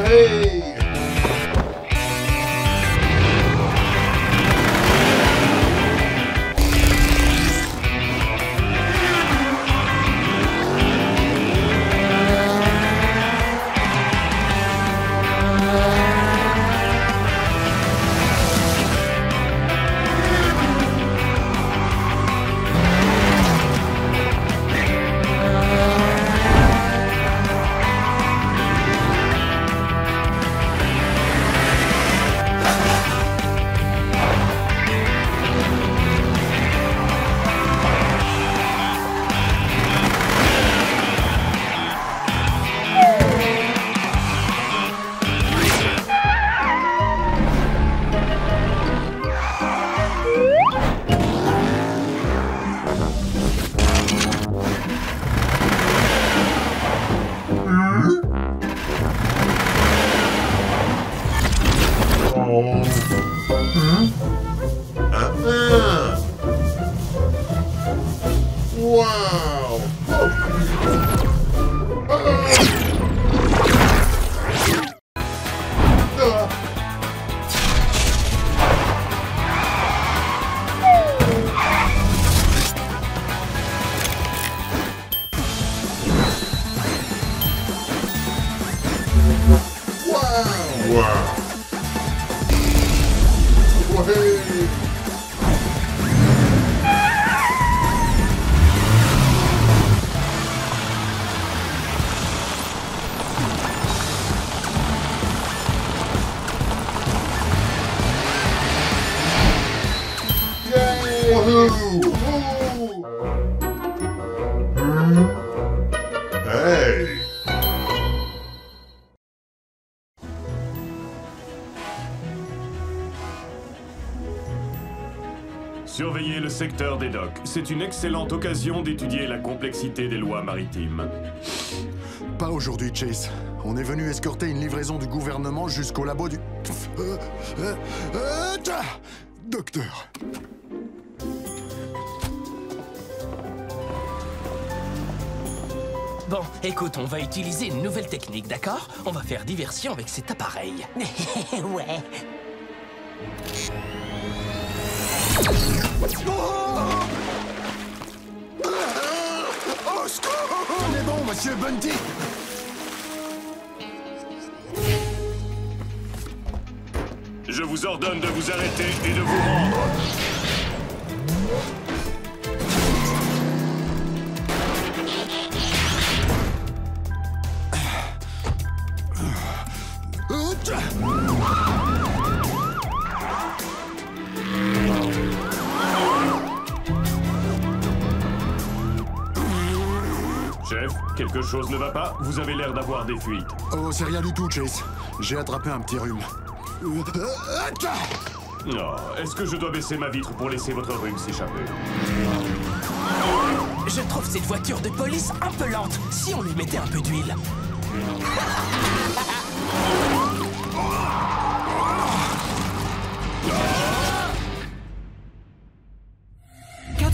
Hey! Surveiller le secteur des docks. C'est une excellente occasion d'étudier la complexité des lois maritimes. Pas aujourd'hui, Chase. On est venu escorter une livraison du gouvernement jusqu'au labo du... Docteur. Bon, écoute, on va utiliser une nouvelle technique, d'accord? On va faire diversion avec cet appareil. Ouais. Au secours! On est bon, monsieur Bunty! Je vous ordonne de vous arrêter et de vous rendre. Chef, quelque chose ne va pas? Vous avez l'air d'avoir des fuites. Oh, c'est rien du tout, Chase. J'ai attrapé un petit rhume. Non, est-ce que je dois baisser ma vitre pour laisser votre rhume s'échapper? Je trouve cette voiture de police un peu lente. Si on lui mettait un peu d'huile.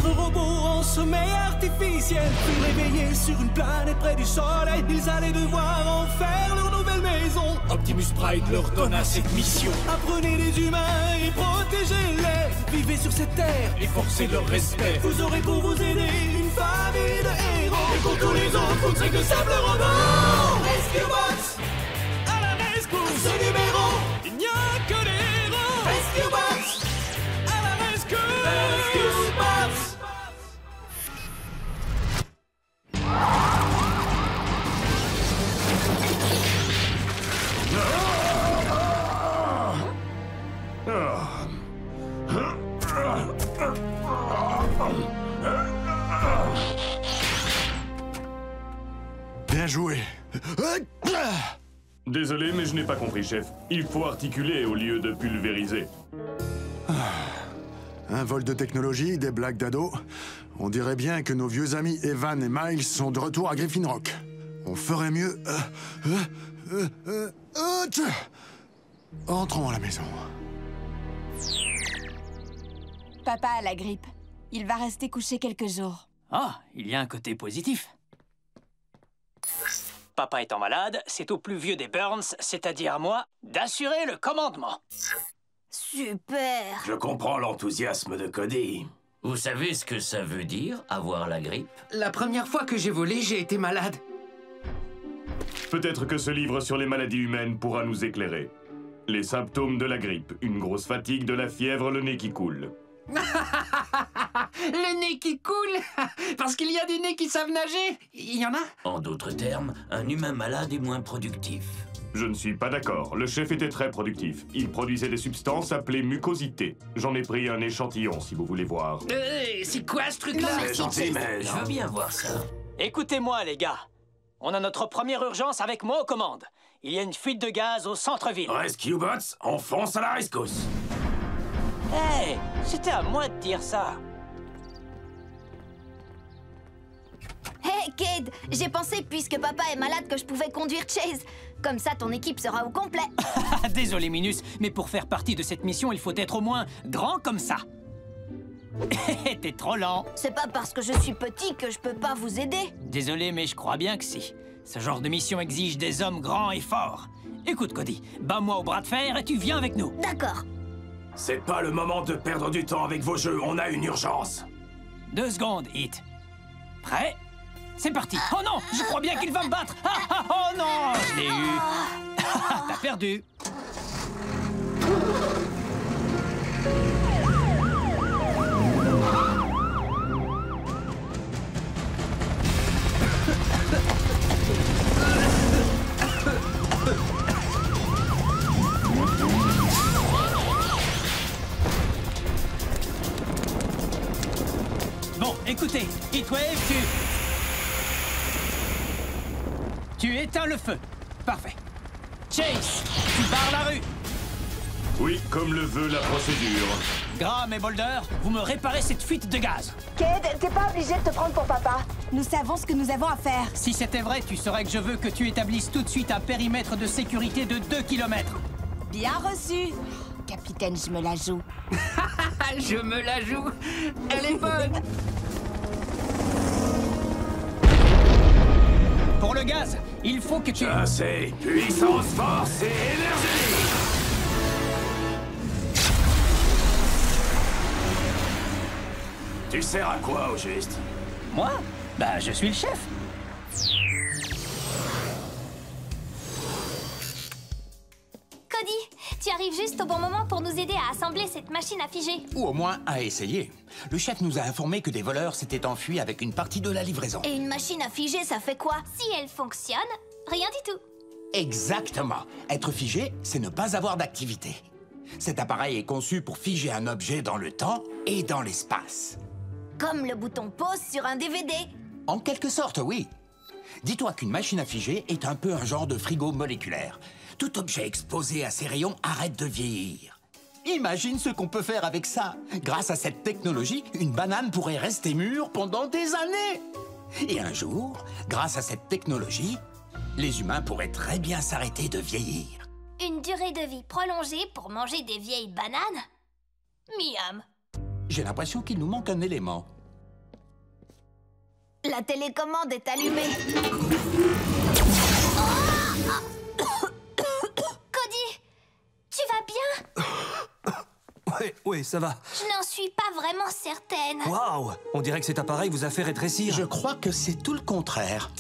Robots en sommeil artificiel, puis réveillés sur une planète près du soleil. Ils allaient devoir en faire leur nouvelle maison. Optimus Prime leur donna cette mission. Apprenez les humains et protégez-les. Vivez sur cette terre et forcez leur respect. Vous aurez pour vous aider une famille de héros. Et pour tous les autres, vous ne serez que simples robots. Rescue Bots à la rescousse. Ce numéro, il n'y a que des héros. Rescue Bots à la rescousse. Rescue Bots. Bien joué. Désolé, mais je n'ai pas compris, chef. Il faut articuler au lieu de pulvériser. Un vol de technologie, des blagues d'ado. On dirait bien que nos vieux amis Evan et Miles sont de retour à Griffin Rock. On ferait mieux... Entrons à la maison. Papa a la grippe. Il va rester couché quelques jours. Ah, il y a un côté positif. Papa étant malade, c'est au plus vieux des Burns, c'est-à-dire à moi, d'assurer le commandement. Super! Je comprends l'enthousiasme de Cody. Vous savez ce que ça veut dire, avoir la grippe? La première fois que j'ai volé, j'ai été malade. Peut-être que ce livre sur les maladies humaines pourra nous éclairer. Les symptômes de la grippe, une grosse fatigue, de la fièvre, le nez qui coule. Le nez qui coule. Parce qu'il y a des nez qui savent nager. Il y en a? En d'autres termes, un humain malade est moins productif. Je ne suis pas d'accord. Le chef était très productif. Il produisait des substances appelées mucosités. J'en ai pris un échantillon, si vous voulez voir. C'est quoi ce truc-là? C'est gentil, mais... Je veux bien voir ça. Écoutez-moi, les gars. On a notre première urgence avec moi aux commandes. Il y a une fuite de gaz au centre-ville. Rescue Bots, on fonce à la rescousse. Hey, c'était à moi de dire ça. Hey, Cade! J'ai pensé, puisque papa est malade, que je pouvais conduire Chase. Comme ça, ton équipe sera au complet. Désolé, Minus, mais pour faire partie de cette mission, il faut être au moins grand comme ça. T'es trop lent. C'est pas parce que je suis petit que je peux pas vous aider. Désolé, mais je crois bien que si. Ce genre de mission exige des hommes grands et forts. Écoute, Cody, bats-moi au bras de fer et tu viens avec nous. D'accord. C'est pas le moment de perdre du temps avec vos jeux, on a une urgence. 2 secondes, Hit. Prêt? C'est parti. Oh non, je crois bien qu'il va me battre. Oh non, je l'ai eu. T'as perdu. Bon, écoutez, Heatwave, tu éteins le feu. Parfait. Chase, tu barres la rue. Oui, comme le veut la procédure. Graham et Boulder, vous me réparez cette fuite de gaz. Cade, t'es pas obligé de te prendre pour papa. Nous savons ce que nous avons à faire. Si c'était vrai, tu saurais que je veux que tu établisses tout de suite un périmètre de sécurité de 2 km. Bien reçu. Capitaine, je me la joue. Je me la joue. Elle est bonne. Pour le gaz, il faut que tu... Assez. Puissance, force et énergie. Tu sers à quoi, au juste? Moi? Bah, je suis le chef. Cody, tu arrives juste au bon moment pour nous aider à assembler cette machine à figer. Ou au moins à essayer. Le chef nous a informé que des voleurs s'étaient enfuis avec une partie de la livraison. Et une machine à figer, ça fait quoi? Si elle fonctionne, rien du tout. Exactement. Être figé, c'est ne pas avoir d'activité. Cet appareil est conçu pour figer un objet dans le temps et dans l'espace. Comme le bouton pause sur un DVD. En quelque sorte, oui. Dis-toi qu'une machine à figer est un peu un genre de frigo moléculaire. Tout objet exposé à ces rayons arrête de vieillir. Imagine ce qu'on peut faire avec ça. Grâce à cette technologie, une banane pourrait rester mûre pendant des années. Et un jour, grâce à cette technologie, les humains pourraient très bien s'arrêter de vieillir. Une durée de vie prolongée pour manger des vieilles bananes? Miam. J'ai l'impression qu'il nous manque un élément. La télécommande est allumée. Cody, tu vas bien? Ouais, ça va. Je n'en suis pas vraiment certaine. Waouh! On dirait que cet appareil vous a fait rétrécir. Je crois que c'est tout le contraire.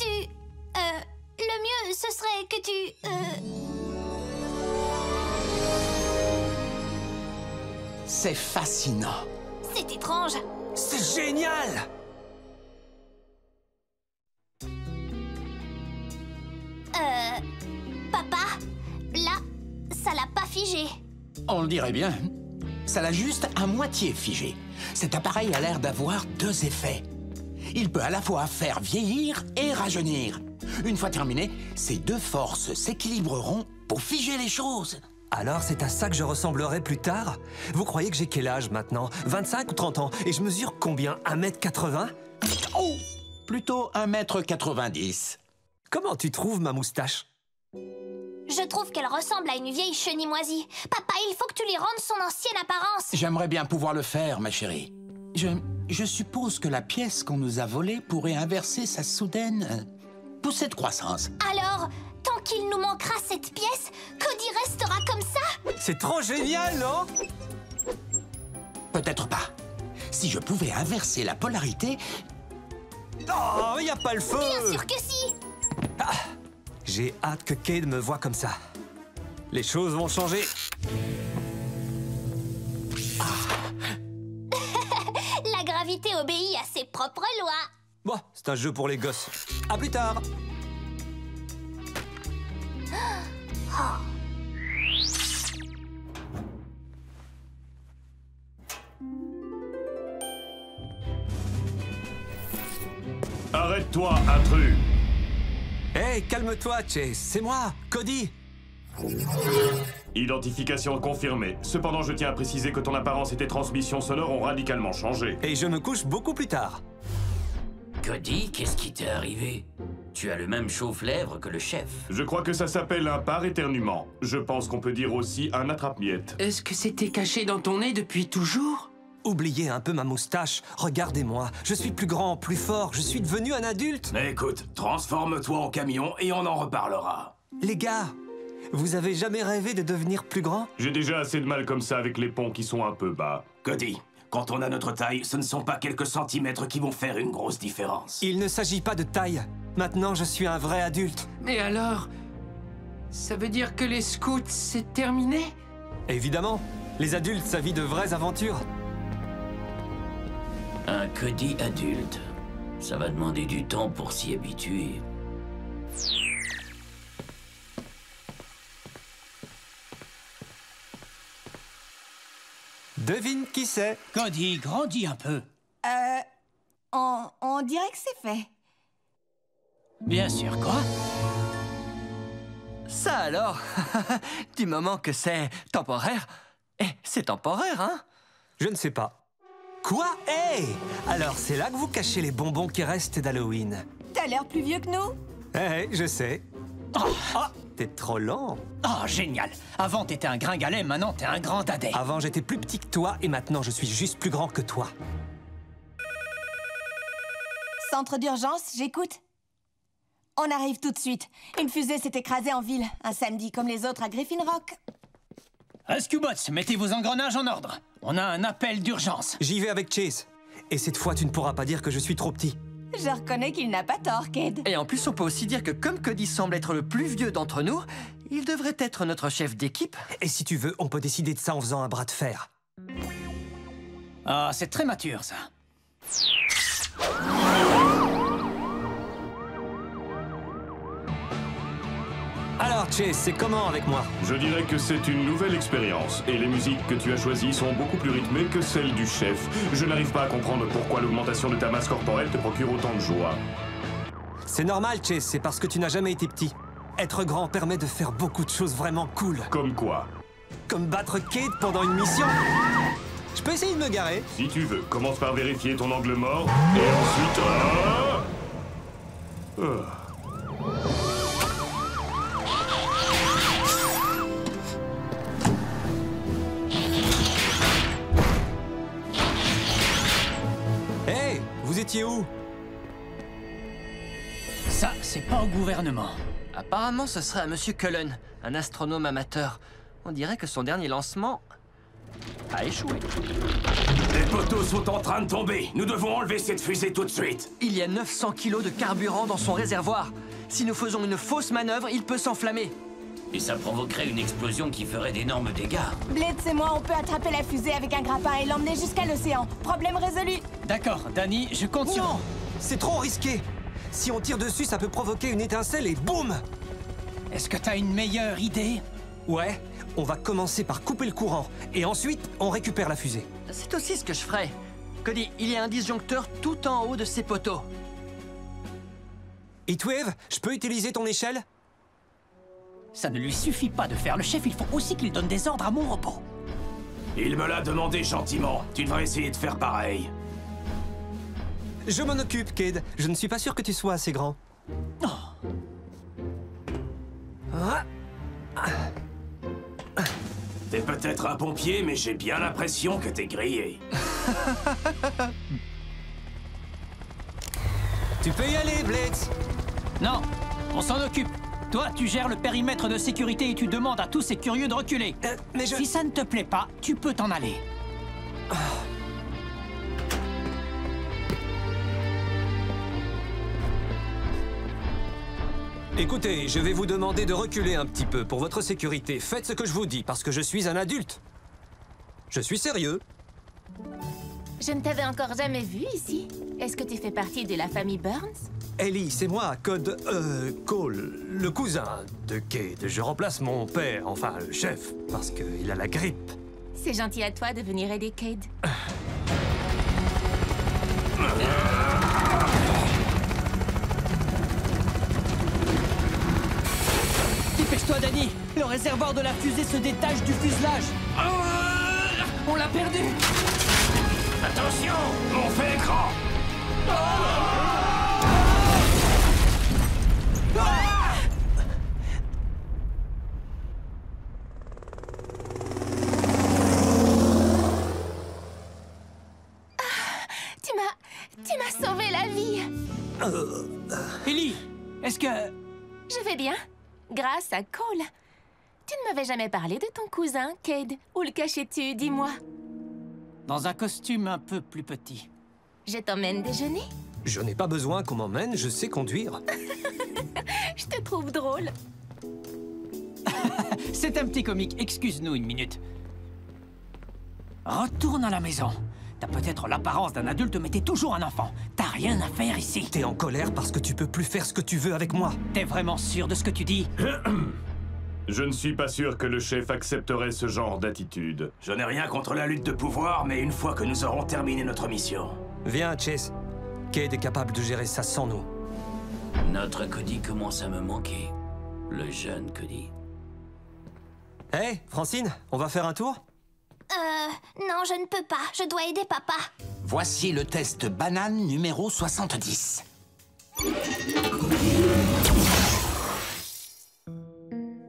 Le mieux, ce serait que tu... C'est fascinant. C'est étrange. C'est génial! Papa, là, ça l'a pas figé. On le dirait bien. Ça l'a juste à moitié figé. Cet appareil a l'air d'avoir 2 effets. Il peut à la fois faire vieillir et rajeunir. Une fois terminé, ces 2 forces s'équilibreront pour figer les choses. Alors c'est à ça que je ressemblerai plus tard? Vous croyez que j'ai quel âge maintenant? 25 ou 30 ans? Et je mesure combien? 1m80? Oh! Plutôt 1m90. Comment tu trouves ma moustache? Je trouve qu'elle ressemble à une vieille chenille moisie. Papa, il faut que tu lui rendes son ancienne apparence. J'aimerais bien pouvoir le faire, ma chérie. Je suppose que la pièce qu'on nous a volée pourrait inverser sa soudaine poussée de croissance. Alors, tant qu'il nous manquera cette pièce, Cody restera comme ça? C'est trop génial, non? Peut-être pas. Si je pouvais inverser la polarité... Oh, y a pas le feu! Bien sûr que si! Ah, j'ai hâte que Cade me voie comme ça. Les choses vont changer. La gravité obéit à ses propres lois. Bon, c'est un jeu pour les gosses. À plus tard! Arrête-toi, intrus! Hey, calme-toi, Chase. C'est moi, Cody. Identification confirmée. Cependant, je tiens à préciser que ton apparence et tes transmissions sonores ont radicalement changé. Et je me couche beaucoup plus tard. Cody, qu'est-ce qui t'est arrivé? Tu as le même chauffe-lèvres que le chef. Je crois que ça s'appelle un par éternuement. Je pense qu'on peut dire aussi un attrape-miettes. Est-ce que c'était caché dans ton nez depuis toujours? Oubliez un peu ma moustache. Regardez-moi. Je suis plus grand, plus fort. Je suis devenu un adulte. Mais écoute, transforme-toi en camion et on en reparlera. Les gars, vous avez jamais rêvé de devenir plus grand? J'ai déjà assez de mal comme ça avec les ponts qui sont un peu bas. Cody, quand on a notre taille, ce ne sont pas quelques centimètres qui vont faire une grosse différence. Il ne s'agit pas de taille. Maintenant, je suis un vrai adulte. Mais alors... ça veut dire que les scouts, c'est terminé? Évidemment. Les adultes, ça vit de vraies aventures. Un Cody adulte. Ça va demander du temps pour s'y habituer. Devine qui c'est? Cody, grandis un peu. On dirait que c'est fait. Bien sûr, quoi? Ça alors? Du moment que c'est temporaire. Eh, c'est temporaire, hein? Je ne sais pas. Quoi? Hey! Alors, c'est là que vous cachez les bonbons qui restent d'Halloween. T'as l'air plus vieux que nous. Eh, je sais. Oh, t'es trop lent. Oh, génial! Avant, t'étais un gringalet, maintenant, t'es un grand dadais. Avant, j'étais plus petit que toi, et maintenant, je suis juste plus grand que toi. Centre d'urgence, j'écoute. On arrive tout de suite. Une fusée s'est écrasée en ville, un samedi comme les autres à Griffin Rock. Rescue Bots, mettez vos engrenages en ordre. On a un appel d'urgence. J'y vais avec Chase. Et cette fois, tu ne pourras pas dire que je suis trop petit. Je reconnais qu'il n'a pas tort, Cade. Et en plus, on peut aussi dire que comme Cody semble être le plus vieux d'entre nous, il devrait être notre chef d'équipe. Et si tu veux, on peut décider de ça en faisant un bras de fer. Ah, c'est très mature, ça. Alors, Chase, c'est comment avec moi? Je dirais que c'est une nouvelle expérience. Et les musiques que tu as choisies sont beaucoup plus rythmées que celles du chef. Je n'arrive pas à comprendre pourquoi l'augmentation de ta masse corporelle te procure autant de joie. C'est normal, Chase, c'est parce que tu n'as jamais été petit. Être grand permet de faire beaucoup de choses vraiment cool. Comme quoi? Comme battre Cade pendant une mission. Je peux essayer de me garer? Si tu veux, commence par vérifier ton angle mort, et ensuite... Hey, vous étiez où? Ça, c'est pas au gouvernement. Apparemment, ce serait à Monsieur Cullen, un astronome amateur. On dirait que son dernier lancement a échoué. Les poteaux sont en train de tomber. Nous devons enlever cette fusée tout de suite. Il y a 900 kilos de carburant dans son réservoir. Si nous faisons une fausse manœuvre, il peut s'enflammer. Et ça provoquerait une explosion qui ferait d'énormes dégâts. Blitz et moi, on peut attraper la fusée avec un grappin et l'emmener jusqu'à l'océan. Problème résolu. D'accord, Danny, je compte sur... Non, c'est trop risqué. Si on tire dessus, ça peut provoquer une étincelle et boum! Est-ce que t'as une meilleure idée? Ouais, on va commencer par couper le courant. Et ensuite, on récupère la fusée. C'est aussi ce que je ferais. Cody, il y a un disjoncteur tout en haut de ces poteaux. Heatwave, je peux utiliser ton échelle? Ça ne lui suffit pas de faire le chef, il faut aussi qu'il donne des ordres à mon robot. Il me l'a demandé gentiment. Tu devrais essayer de faire pareil. Je m'en occupe, Cade. Je ne suis pas sûr que tu sois assez grand. T'es peut-être un pompier, mais j'ai bien l'impression que t'es grillé. Tu peux y aller, Blitz. Non, on s'en occupe. Toi, tu gères le périmètre de sécurité et tu demandes à tous ces curieux de reculer. Mais Si ça ne te plaît pas, tu peux t'en aller. Écoutez, je vais vous demander de reculer un petit peu pour votre sécurité. Faites ce que je vous dis, parce que je suis un adulte. Je suis sérieux. Je ne t'avais encore jamais vu ici. Est-ce que tu fais partie de la famille Burns? Ellie, c'est moi, Cole, le cousin de Cade. Je remplace mon père, enfin le chef, parce qu'il a la grippe. C'est gentil à toi de venir aider Cade. Dépêche-toi, Danny. Le réservoir de la fusée se détache du fuselage. On l'a perdu. Attention, mon fait écran. Tu m'as sauvé la vie. Ellie, est-ce que... Je vais bien, grâce à Cole. Tu ne m'avais jamais parlé de ton cousin, Cade. Où le cachais-tu, dis-moi? Dans un costume un peu plus petit. Je t'emmène déjeuner? Je n'ai pas besoin qu'on m'emmène, je sais conduire. Je te trouve drôle. C'est un petit comique, excuse-nous une minute. Retourne à la maison. T'as peut-être l'apparence d'un adulte, mais t'es toujours un enfant. T'as rien à faire ici. T'es en colère parce que tu peux plus faire ce que tu veux avec moi. T'es vraiment sûr de ce que tu dis? Je ne suis pas sûr que le chef accepterait ce genre d'attitude. Je n'ai rien contre la lutte de pouvoir, mais une fois que nous aurons terminé notre mission... Viens, Chase. Cade est capable de gérer ça sans nous. Notre Cody commence à me manquer. Le jeune Cody. Hé, Francine, on va faire un tour? Non, je ne peux pas. Je dois aider papa. Voici le test banane numéro 70.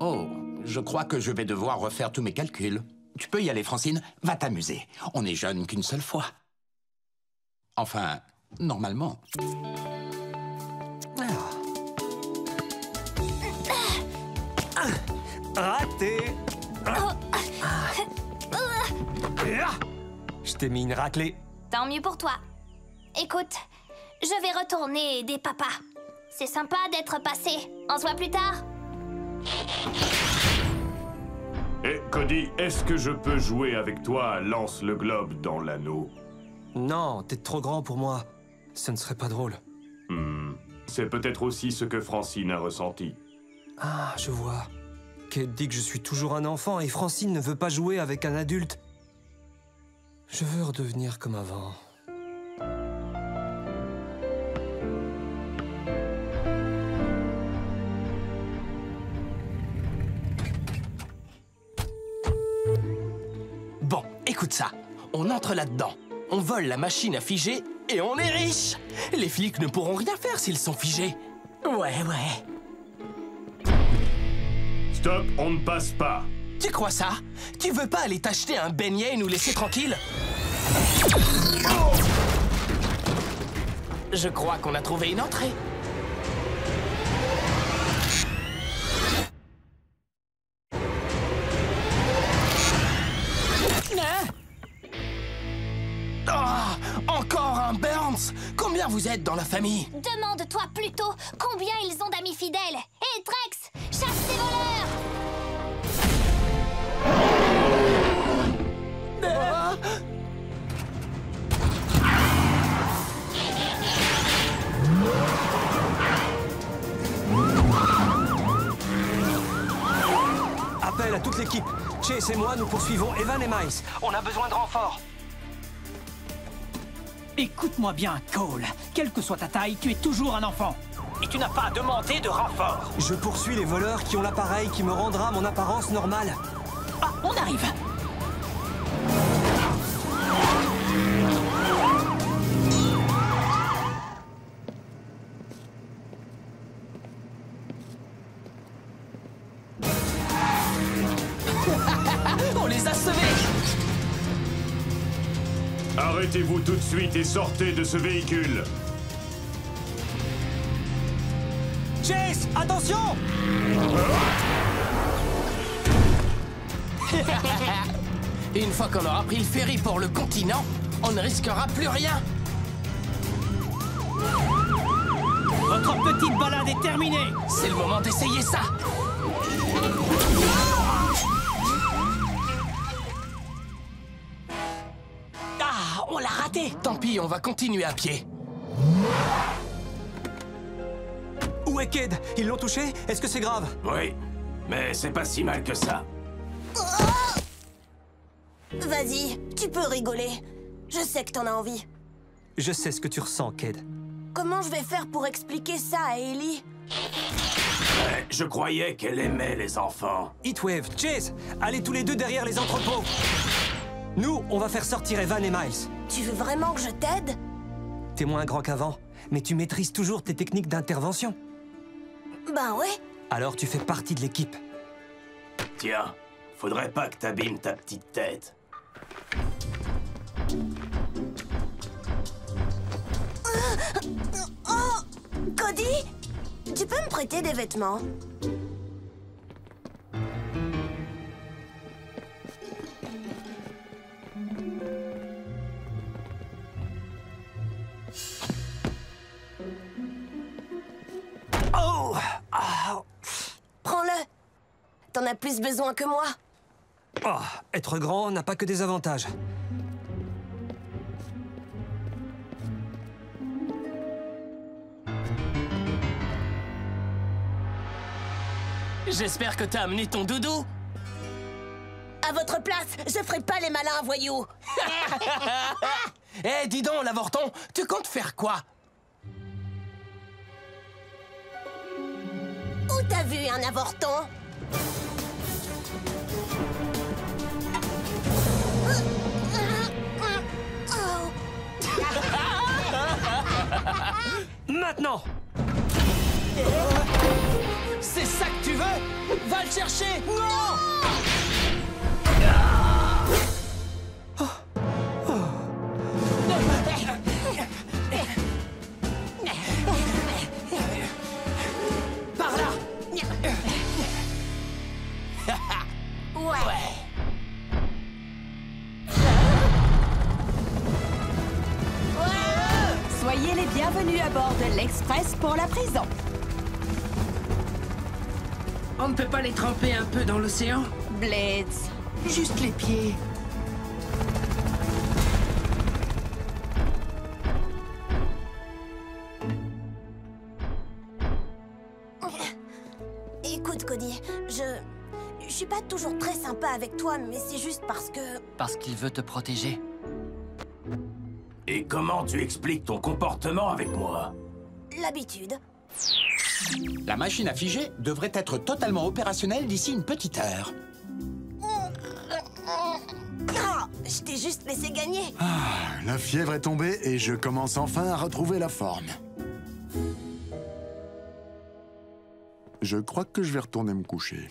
Oh, je crois que je vais devoir refaire tous mes calculs. Tu peux y aller, Francine. Va t'amuser. On n'est jeune qu'une seule fois. Enfin, normalement. Raté! Je t'ai mis une raclée. Tant mieux pour toi. Écoute, je vais retourner aider papa. C'est sympa d'être passé. On se voit plus tard. Eh, Cody, est-ce que je peux jouer avec toi à Lance le globe dans l'anneau? Non, t'es trop grand pour moi. Ce ne serait pas drôle. C'est peut-être aussi ce que Francine a ressenti. Ah, je vois. Cade dit que je suis toujours un enfant et Francine ne veut pas jouer avec un adulte. Je veux redevenir comme avant. Bon, écoute ça. On entre là-dedans. On vole la machine à figer et on est riche. Les flics ne pourront rien faire s'ils sont figés. Ouais. Stop, on ne passe pas. Tu crois ça? Tu veux pas aller t'acheter un beignet et nous laisser tranquilles? Je crois qu'on a trouvé une entrée. Encore un Burns! Combien vous êtes dans la famille? Demande-toi plutôt combien ils ont d'amis fidèles. Hé, Trex, chasse ces voleurs! Appel à toute l'équipe. Chase et moi, nous poursuivons Evan et Miles. On a besoin de renforts. Écoute-moi bien, Cole. Quelle que soit ta taille, tu es toujours un enfant. et tu n'as pas demandé de renfort. Je poursuis les voleurs qui ont l'appareil qui me rendra mon apparence normale. Ah, on arrive. On les a sauvés. Arrêtez-vous tout de suite et sortez de ce véhicule. Chase, attention! Une fois qu'on aura pris le ferry pour le continent, on ne risquera plus rien. Votre petite balade est terminée. C'est le moment d'essayer ça. Ah, on l'a raté. Tant pis, on va continuer à pied. Où est Cade? Ils l'ont touché? Est-ce que c'est grave? Oui, mais c'est pas si mal que ça. Vas-y, tu peux rigoler. Je sais que t'en as envie. Je sais ce que tu ressens, Cade. Comment je vais faire pour expliquer ça à Ellie? Je croyais qu'elle aimait les enfants. Heatwave, Chase, allez tous les deux derrière les entrepôts. Nous, on va faire sortir Evan et Miles. Tu veux vraiment que je t'aide? T'es moins grand qu'avant, mais tu maîtrises toujours tes techniques d'intervention. Ben ouais. Alors tu fais partie de l'équipe. Tiens, faudrait pas que t'abîmes ta petite tête. Oh! Cody? Tu peux me prêter des vêtements? Oh! Ah. Prends-le. T'en as plus besoin que moi. Oh, être grand n'a pas que des avantages. J'espère que t'as amené ton doudou. À votre place, je ferai pas les malins voyous. Eh, dis donc, l'avorton, tu comptes faire quoi? Où t'as vu un avorton? Maintenant! C'est ça que tu veux? Va le chercher! Non! Par là! Ouais. Soyez les bienvenus à bord de l'Express pour la prison. On ne peut pas les tremper un peu dans l'océan? Blitz. Juste les pieds. Écoute, Cody, je suis pas toujours très sympa avec toi, mais c'est juste parce que... Parce qu'il veut te protéger. Et comment tu expliques ton comportement avec moi? L'habitude. La machine à figer devrait être totalement opérationnelle d'ici une petite heure. Ah, je t'ai juste laissé gagner. Ah, la fièvre est tombée et je commence enfin à retrouver la forme. Je crois que je vais retourner me coucher.